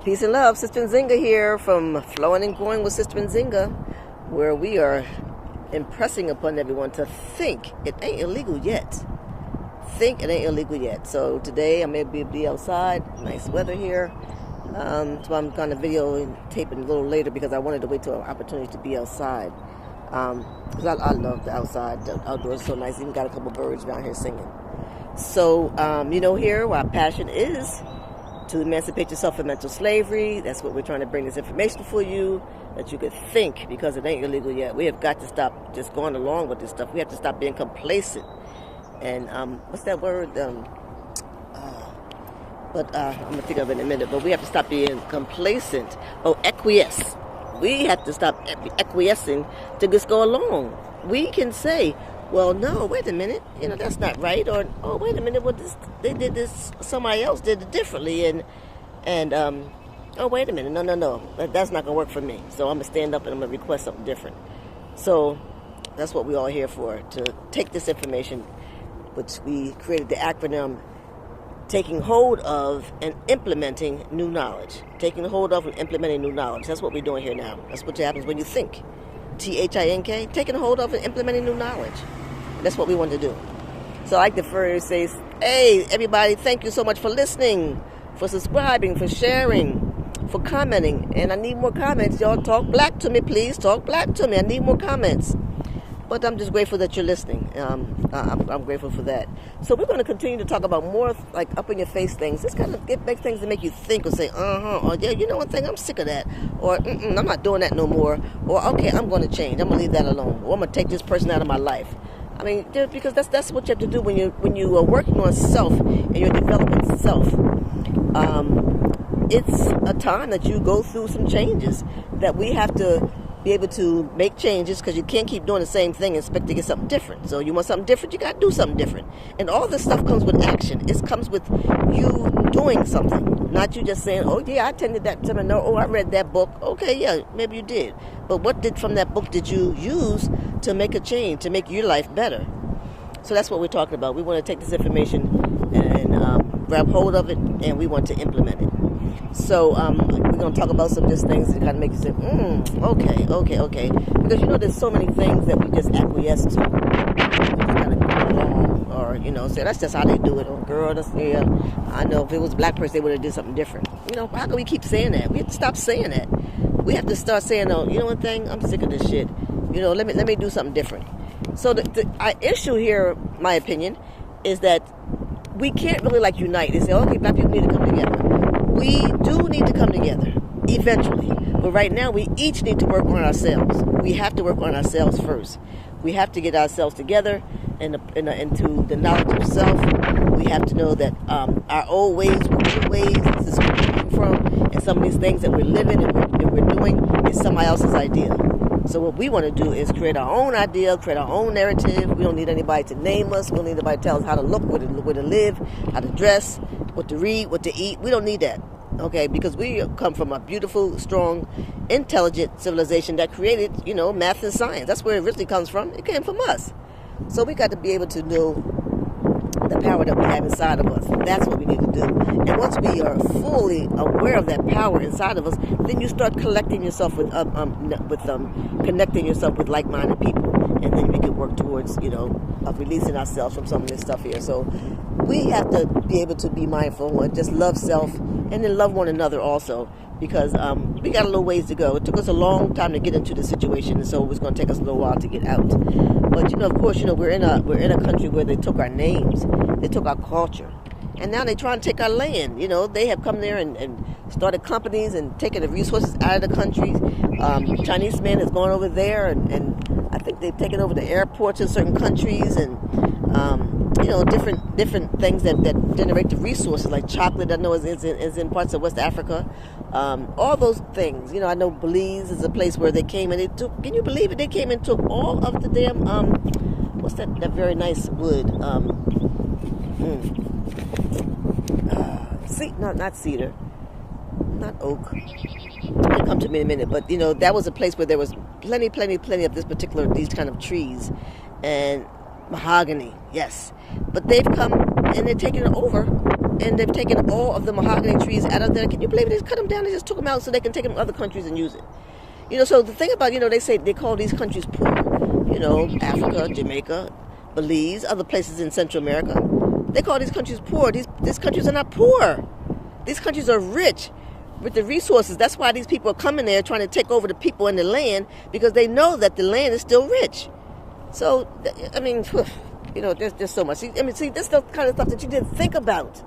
Peace and love, Sister Nzinga here from Flowing and Growing with Sister Nzinga, where we are impressing upon everyone to think it ain't illegal yet. Think it ain't illegal yet. So today I may be outside, nice weather here. So I'm going to video and taping a little later because I wanted to wait till an opportunity to be outside. Because I love the outside. The outdoors is so nice. Even got a couple birds down here singing. So, here our passion is to emancipate yourself from mental slavery. That's what we're trying to bring this information for you, that you could think, because it ain't illegal yet. We have got to stop just going along with this stuff. We have to stop being complacent. And what's that word? I'm going to think of it in a minute. But we have to stop being complacent. Acquiesce. We have to stop acquiescing to just go along. We can say, well, no, wait a minute, that's not right. Or, oh, wait a minute, they did this, somebody else did it differently. And oh, wait a minute, no, that's not going to work for me. So I'm going to stand up and I'm going to request something different. So that's what we're all here for, to take this information, which we created the acronym, taking hold of and implementing new knowledge. Taking hold of and implementing new knowledge. That's what we're doing here now. That's what happens when you think. THINK, taking hold of and implementing new knowledge. And that's what we want to do. So I like to first say, hey, everybody, thank you so much for listening, for subscribing, for sharing, for commenting. And I need more comments. Y'all talk black to me, please. Talk black to me. I need more comments. But I'm just grateful that you're listening. I'm grateful for that. So we're going to continue to talk about more like up-in-your-face things. This kind of makes things that make you think or say, or yeah, you know one thing, I'm sick of that. Or, I'm not doing that no more. Or, okay, I'm going to change. I'm going to leave that alone. Or I'm going to take this person out of my life. I mean, because that's what you have to do when you are working on self and you're developing self. It's a time that you go through some changes, that we have to be able to make changes, because you can't keep doing the same thing and expect to get something different. So you want something different, you got to do something different. And all this stuff comes with action. It comes with you doing something, not you just saying, oh yeah, I attended that seminar, oh I read that book. Okay, yeah, maybe you did. But what from that book did you use to make a change, to make your life better? So that's what we're talking about. We want to take this information and grab hold of it, and we want to implement it. So we're going to talk about some of these things that kind of make you say, okay. Because, there's so many things that we just acquiesce to. We just kind of go along, or, say, that's just how they do it. Or, girl, I know if it was a black person, they would have did something different. How can we keep saying that? We have to stop saying that. We have to start saying, oh, you know one thing? I'm sick of this shit. Let me do something different. So our issue here, my opinion, is that we can't really unite and say, okay, black people need to come together. We do need to come together eventually, but right now we each need to work on ourselves. We have to work on ourselves first. We have to get ourselves together into the knowledge of self. We have to know that our old ways were good ways. This is where we came from, and some of these things that we're living and we're doing is somebody else's idea. So what we want to do is create our own idea, create our own narrative. We don't need anybody to name us. We don't need anybody to tell us how to look, where to live, how to dress, what to read, what to eat. We don't need that, okay? Because we come from a beautiful, strong, intelligent civilization that created, math and science. That's where it really comes from. It came from us. So we got to be able to know the power that we have inside of us. That's what we need to do. And once we are fully aware of that power inside of us, then you start collecting yourself connecting yourself with like-minded people, and then we can work towards, releasing ourselves from some of this stuff here. So we have to be able to be mindful and just love self, and then love one another also, because we got a little ways to go. It took us a long time to get into this situation, and so it was going to take us a little while to get out. But of course, we're in a country where they took our names, they took our culture, and now they're trying to take our land. They have come there and started companies and taken the resources out of the country. Chinese man has gone over there, and I think they've taken over the airports in certain countries, and different things that generate the resources, like chocolate. I know is in parts of West Africa. All those things. I know Belize is a place where they came and they took. Can you believe it? They came and took all of the damn what's that very nice wood? Not cedar, not oak. It'll come to me in a minute. But that was a place where there was plenty of these kind of trees, and mahogany. Yes, but they've come and they're taking it over and they've taken all of the mahogany trees out of there. Can you believe it? They just cut them down and just took them out so they can take them to other countries and use it. So the thing about, they say they call these countries poor. Africa, Jamaica, Belize, other places in Central America. They call these countries poor. These countries are not poor. These countries are rich with the resources. That's why these people are coming there trying to take over the people and the land, because they know that the land is still rich. So, there's so much. See, this is the kind of stuff that you didn't think about.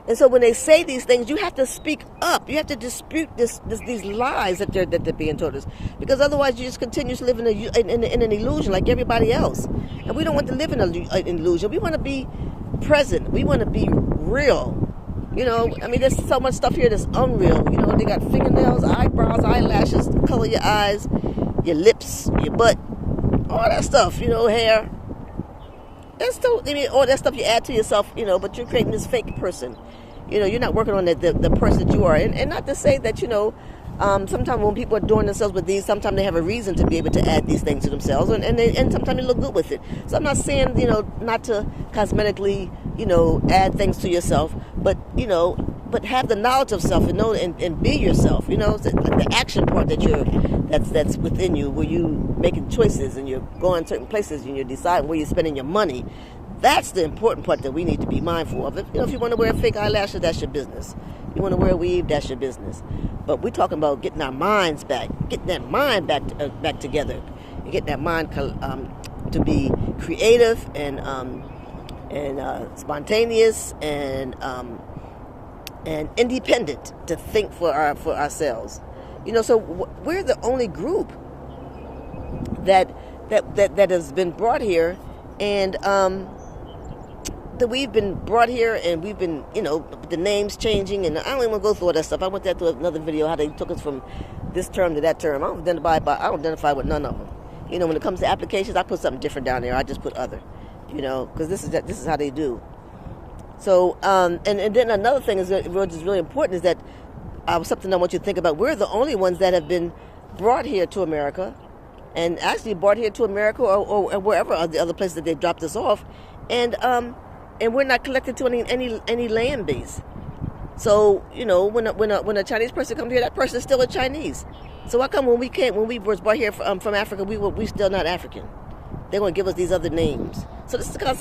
And so when they say these things, you have to speak up. You have to dispute these lies that they're being told us, because otherwise you just continue to live in an illusion like everybody else. And we don't want to live in an illusion. We want to be present. We want to be real. There's so much stuff here that's unreal. They got fingernails, eyebrows, eyelashes, color your eyes, your lips, your butt, all that stuff. Hair. That's still, all that stuff you add to yourself. But you're creating this fake person. You're not working on the person that you are. And not to say that, sometimes when people are doing themselves with these, sometimes they have a reason to be able to add these things to themselves, and sometimes they look good with it. So I'm not saying, not to cosmetically, add things to yourself, but have the knowledge of self and know and be yourself. The action part that's within you, where you making choices and you're going certain places and you're deciding where you're spending your money. That's the important part that we need to be mindful of. If you want to wear fake eyelashes, that's your business. You want to wear a weave, that's your business. But we're talking about getting our minds back, getting that mind back together, and getting that mind to be creative and spontaneous and independent, to think for ourselves. So we're the only group that has been brought here, and that we've been brought here, and we've been, the names changing, and I don't even want to go through all that stuff. I went through another video how they took us from this term to that term. I don't identify with none of them. When it comes to applications, I put something different down there. I just put other, because this is how they do. So, and then another thing which is really important is that something I want you to think about. We're the only ones that have been brought here to America, and actually brought here to America or wherever the other places that they dropped us off, and we're not connected to any land base. So when a Chinese person comes here, that person is still a Chinese. So how come when we were brought here from Africa, we still not African? They're going to give us these other names. So this is the kind of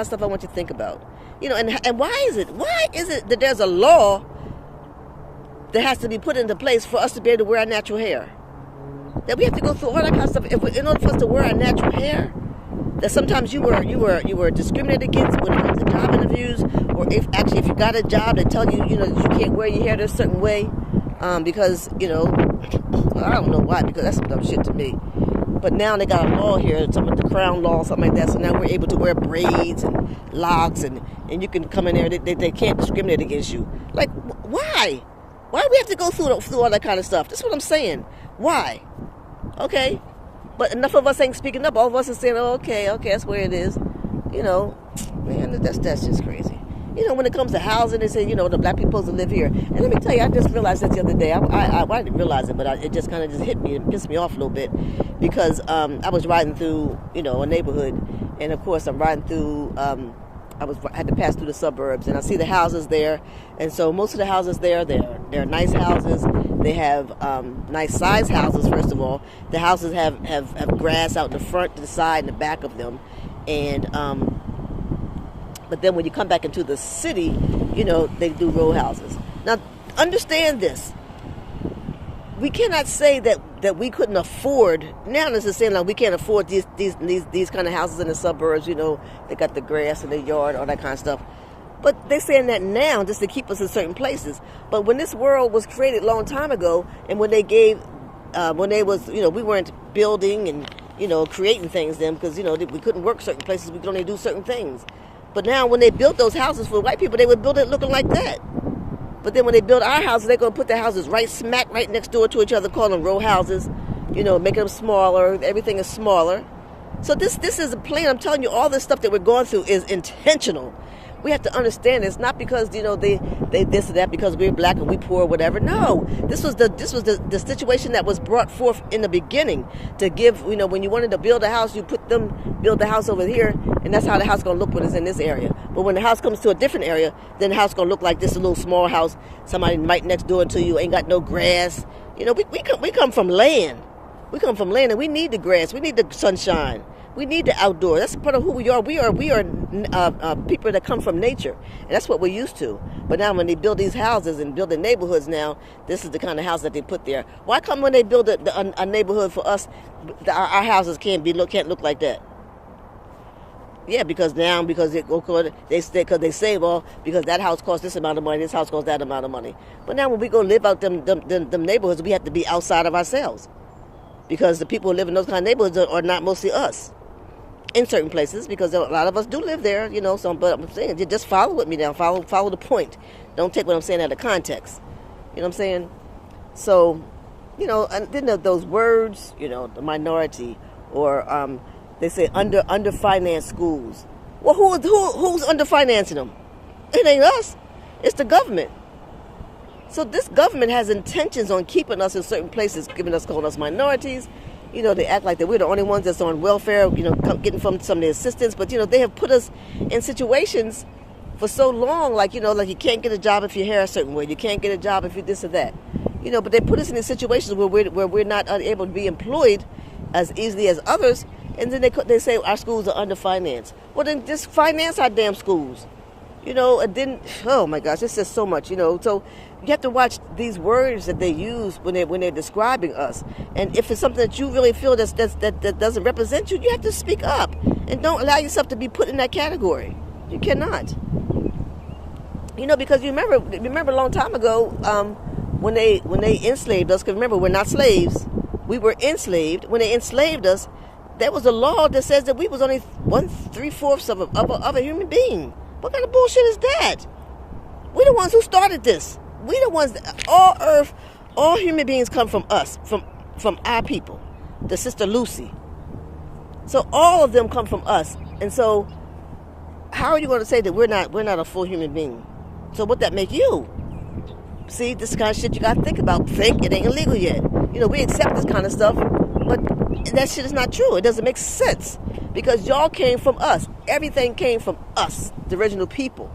stuff I want you to think about. And why is it that there's a law that has to be put into place for us to be able to wear our natural hair? That we have to go through all that kind of stuff in order for us to wear our natural hair? That sometimes you were discriminated against when it comes to job interviews, or if you got a job, they tell you that you can't wear your hair a certain way, because I don't know why, because that's some dumb shit to me. But now they got a law here, some of the crown law, something like that. So now we're able to wear braids and locks, and you can come in there. They can't discriminate against you. Like, why? Why do we have to go through all that kind of stuff? That's what I'm saying. Why? Okay. But enough of us ain't speaking up. All of us are saying, oh, okay, that's where it is. Man, that's just crazy. When it comes to housing, they say, the black people supposed to live here. And let me tell you, I just realized that the other day. I didn't realize it, but it just kind of just hit me and pissed me off a little bit. Because I was riding through, a neighborhood. And, of course, I'm riding through, I had to pass through the suburbs. And I see the houses there. And so most of the houses there, they're nice houses. They have nice size houses, first of all. The houses have grass out in the front, to the side, and the back of them. And but then when you come back into the city, they do row houses. Now, understand this. We cannot say that we couldn't afford. Now this is saying like we can't afford these kind of houses in the suburbs. They got the grass in the yard, all that kind of stuff. But they're saying that now just to keep us in certain places. But when this world was created a long time ago, and when they we weren't building and creating things then, because we couldn't work certain places, we could only do certain things. But now when they built those houses for white people, they would build it looking like that. But then when they build our houses, they're going to put the houses right next door to each other, call them row houses, making them smaller. Everything is smaller. So this is a plan. I'm telling you, all this stuff that we're going through is intentional. We have to understand it's not because, you know, they this or that because we're black and we poor or whatever. No, this was the situation that was brought forth in the beginning to give, you know, when you wanted to build a house, you build the house over here, and that's how the house is going to look when it's in this area. But when the house comes to a different area, then the house is going to look like this, a little small house, somebody right next door to you, ain't got no grass. You know, we come from land. We come from land, and we need the grass. We need the sunshine. We need the outdoor. That's part of who we are. We are people that come from nature, and that's what we're used to. But now, when they build these houses and build the neighborhoods, now this is the kind of house that they put there. Why come when they build a neighborhood for us, our houses can't look like that? Yeah, because they say, well, because that house costs this amount of money, this house costs that amount of money. But now when we go live out them neighborhoods, we have to be outside of ourselves, because the people who live in those kind of neighborhoods are not mostly us. In certain places, because a lot of us do live there, you know. So, but I'm saying, just follow with me now. Follow the point. Don't take what I'm saying out of context. You know what I'm saying? So, you know, and then those words, you know, the minority, or they say underfinanced schools. Well, who's underfinancing them? It ain't us. It's the government. So this government has intentions on keeping us in certain places, calling us minorities. You know, they act like that we're the only ones that's on welfare, you know, getting from some of the assistance. But, you know, they have put us in situations for so long, like, you know, like you can't get a job if your hair a certain way. You can't get a job if you this or that. You know, but they put us in these situations where we're not able to be employed as easily as others. And then they say our schools are underfinanced. Well, then just finance our damn schools. You know, and then, oh my gosh, it's just so much, you know. So you have to watch these words that they use when they're describing us. And if it's something that you really feel that doesn't represent you, you have to speak up. And don't allow yourself to be put in that category. You cannot. You know, because you remember a long time ago when they enslaved us, because remember, we're not slaves. We were enslaved. When they enslaved us, there was a law that says that we was only 1/3 of a human being. What kind of bullshit is that? We're the ones who started this. We the ones that, all human beings come from us, from our people, the Sister Lucy. So all of them come from us. And so how are you going to say that we're not a full human being? So what that make you? See, this kind of shit you got to think about. It ain't illegal yet. You know, we accept this kind of stuff, but that shit is not true. It doesn't make sense, because y'all came from us. Everything came from us, the original people.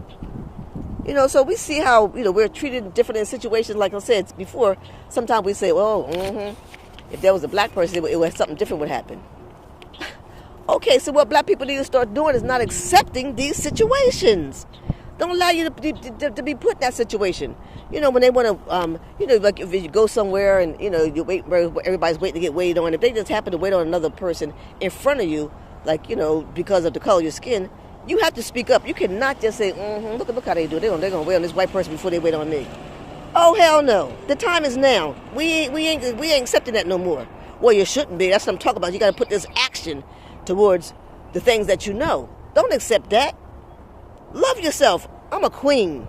You know, so we see how, you know, we're treated different in situations. Like I said before, sometimes we say, well, if there was a black person, it was something different would happen. Okay, so what black people need to start doing is not accepting these situations. Don't allow you to be put in that situation. You know, when they want to, you know, like if you go somewhere and, you know, you wait, everybody's waiting to get waited on. If they just happen to wait on another person in front of you, like, you know, because of the color of your skin, you have to speak up. You cannot just say, look how they do. They're gonna wait on this white person before they wait on me. Oh, hell no. The time is now. We ain't accepting that no more. Well, you shouldn't be. That's what I'm talking about. You got to put this action towards the things that you know. Don't accept that. Love yourself. I'm a queen.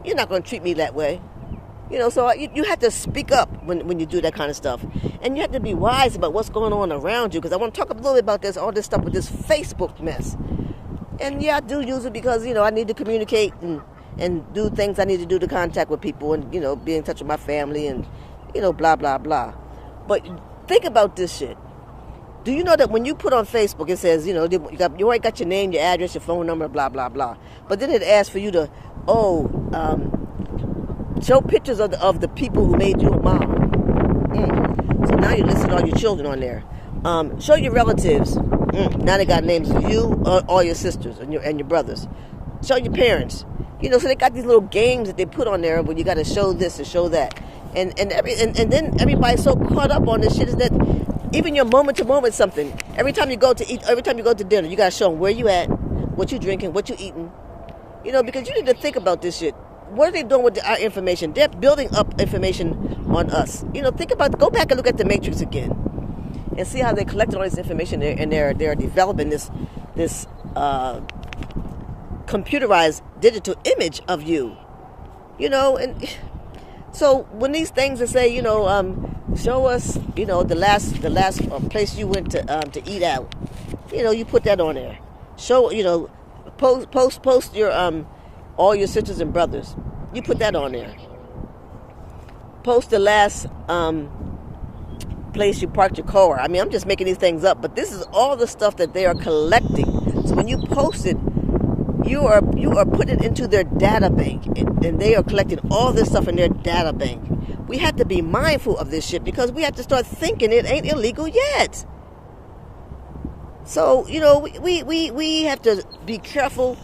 You're not going to treat me that way. You know, so you have to speak up when you do that kind of stuff. And you have to be wise about what's going on around you. Because I want to talk a little bit about all this stuff with this Facebook mess. And yeah, I do use it because, you know, I need to communicate and do things I need to do to contact with people and, you know, be in touch with my family and, you know, blah, blah, blah. But think about this shit. Do you know that when you put on Facebook, it says, you know, you already got your name, your address, your phone number, blah, blah, blah. But then it asks for you to, show pictures of the people who made you a mom. So now you're listing all your children on there. Show your relatives. Now they got names of you, all your sisters and your brothers. Show your parents. You know, so they got these little games that they put on there where you got to show this and show that. And then everybody's so caught up on this shit is that even your moment to moment something. Every time you go to eat, every time you go to dinner, you got to show them where you at, what you drinking, what you eating. You know, because you need to think about this shit. What are they doing with our information? They're building up information on us. You know, go back and look at the Matrix again, and see how they collect all this information and they're developing this computerized digital image of you. You know, and so when these things that say, you know, show us, you know, the last place you went to eat out, you know, you put that on there. Show, you know, Post your all your sisters and brothers. You put that on there. Post the last place you parked your car. I mean, I'm just making these things up, but this is all the stuff that they are collecting. So when you post it, you are putting it into their data bank, and they are collecting all this stuff in their data bank. We have to be mindful of this shit because we have to start thinking it ain't illegal yet. So, you know, we have to be careful.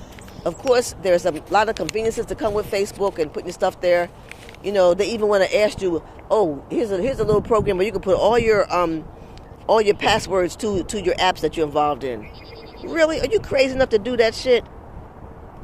Of course, there's a lot of conveniences that come with Facebook and putting stuff there. You know, they even want to ask you, oh, here's a little program where you can put all your passwords to your apps that you're involved in. Really? Are you crazy enough to do that shit?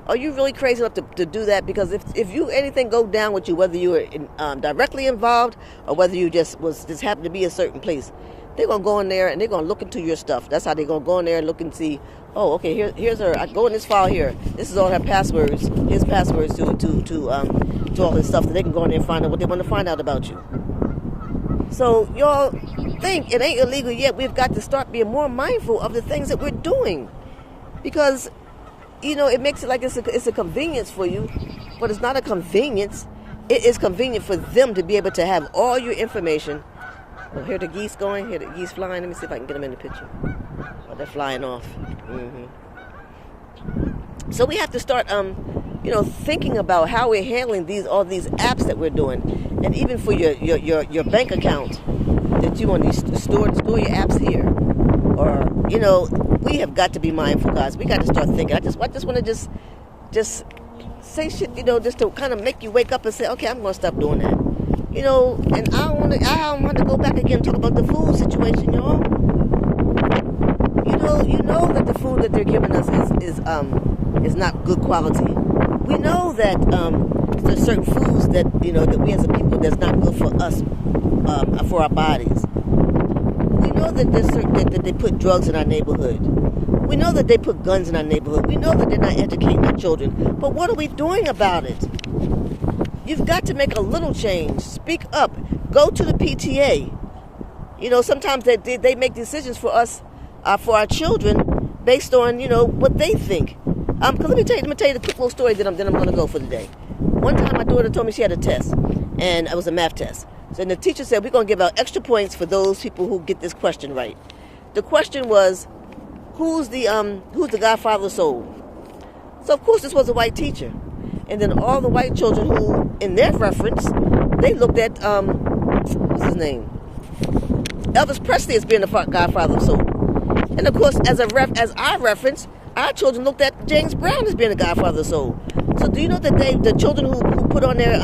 Are you really crazy enough to do that? Because if you anything go down with you, whether you were directly involved or whether you just happened to be a certain place, they're gonna go in there and they're gonna look into your stuff. That's how they're gonna go in there and look and see. Oh, okay. Here's her. I go in this file here. This is all her passwords. His passwords to all this stuff that they can go in there and find out what they want to find out about you. So y'all think it ain't illegal yet. We've got to start being more mindful of the things that we're doing, because you know it makes it like it's a convenience for you, but it's not a convenience. It is convenient for them to be able to have all your information. Oh, here the geese going. Here the geese flying. Let me see if I can get them in the picture. Oh, they're flying off. Mm-hmm. So we have to start, thinking about how we're handling all these apps that we're doing, and even for your bank account that you want to store your apps here, or we have got to be mindful, guys. We got to start thinking. I just want to just say shit, just to kind of make you wake up and say, okay, I'm going to stop doing that. And I don't want to go back again and talk about the food situation, y'all. You know that the food that they're giving us is not good quality. We know that there's certain foods that that we as a people that's not good for us, for our bodies. We know that that they put drugs in our neighborhood. We know that they put guns in our neighborhood. We know that they're not educating our children. But what are we doing about it? You've got to make a little change. Speak up. Go to the PTA. Sometimes they make decisions for us, for our children, based on what they think. Cause let me tell you the quick little story that I'm going to go for today. One time my daughter told me she had a test, and it was a math test. So the teacher said we're going to give out extra points for those people who get this question right. The question was, who's the Godfather of Soul? So of course this was a white teacher. And then all the white children who, in their reference, they looked at, what's his name? Elvis Presley as being the Godfather of Soul. And of course, as our reference, our children looked at James Brown as being the Godfather of Soul. So do you know that the children who put on their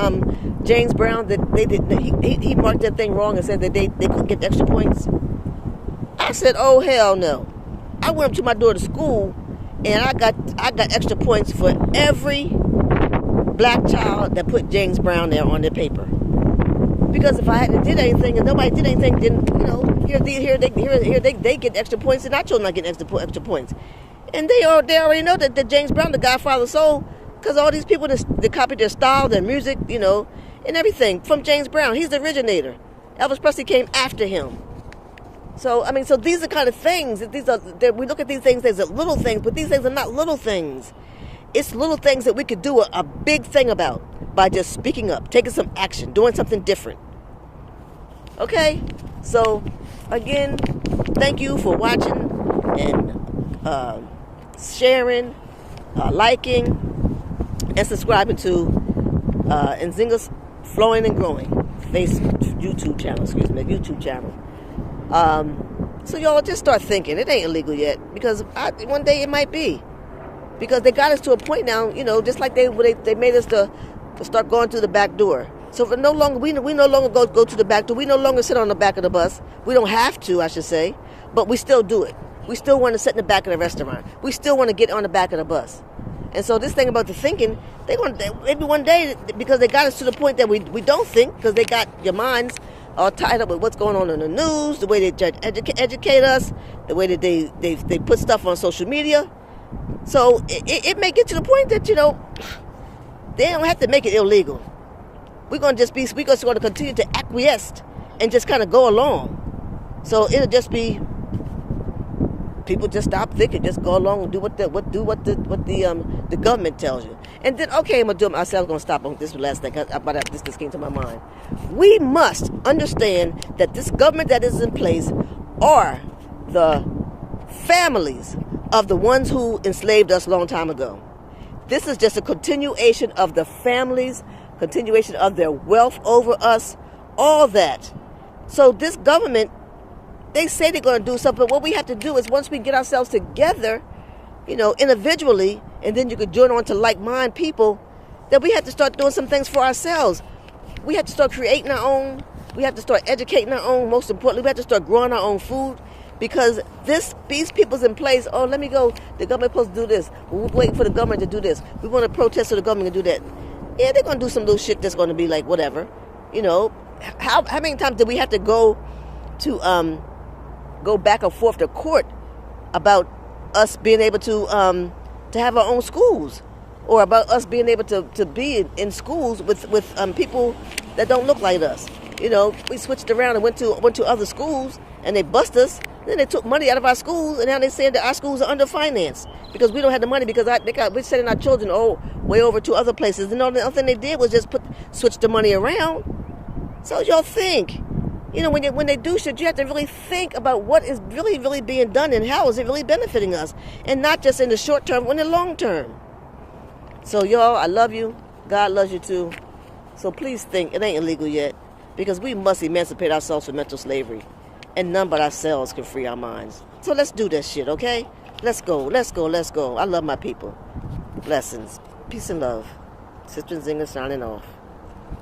James Brown, that he marked that thing wrong and said that they couldn't get extra points? I said, oh hell no. I went up to my daughter's school and I got extra points for every black child that put James Brown there on their paper. Because if I hadn't did anything and nobody did anything, then here they get extra points and our children not getting extra points. And they already know that James Brown, the Godfather of Soul, because all these people that copied their style, their music, and everything from James Brown. He's the originator. Elvis Presley came after him. So these are kind of things. We look at these things as little things, but these things are not little things. It's little things that we could do a big thing about by just speaking up, taking some action, doing something different. Okay? So, again, thank you for watching and sharing, liking, and subscribing to Nzinga's Flowing and Growing YouTube channel. So y'all just start thinking. It ain't illegal yet, because one day it might be. Because they got us to a point now, just like they made us to start going through the back door. So we no longer go to the back door. We no longer sit on the back of the bus. We don't have to, I should say, but we still do it. We still want to sit in the back of the restaurant. We still want to get on the back of the bus. And so this thing about the thinking, maybe one day, because they got us to the point that we don't think, because they got your minds all tied up with what's going on in the news, the way they educate us, the way that they put stuff on social media. So it may get to the point that, they don't have to make it illegal. We're going to continue to acquiesce and just kind of go along. So it'll just be people just stop thinking, just go along and do what the government tells you. And then, okay, I'm gonna stop on this last thing. This came to my mind. We must understand that this government that is in place are the families of the ones who enslaved us a long time ago. This is just a continuation of the families, continuation of their wealth over us, all that. So this government, they say they're going to do something, but what we have to do is once we get ourselves together, individually, and then you could join on to like-minded people, that we have to start doing some things for ourselves. We have to start creating our own. We have to start educating our own. Most importantly, we have to start growing our own food, because these people's in place. Oh, let me go. The government supposed to do this. We're waiting for the government to do this. We want to protest so the government can do that. Yeah, they're going to do some little shit that's going to be like whatever. How many times did we have to go back and forth to court about us being able to have our own schools, or about us being able to be in schools with people that don't look like us? We switched around and went to other schools, and they bust us. Then they took money out of our schools, and now they're saying that our schools are underfinanced because we don't have the money, because we're sending our children way over to other places. And the other thing they did was just switch the money around. So y'all think, when they do shit, you have to really think about what is really, really being done and how is it really benefiting us, and not just in the short term, but in the long term. So y'all, I love you. God loves you too. So please think it ain't illegal yet, because we must emancipate ourselves from mental slavery, and none but ourselves can free our minds. So let's do that shit, okay? Let's go, let's go, let's go. I love my people. Blessings. Peace and love. Sister Nzinga signing off.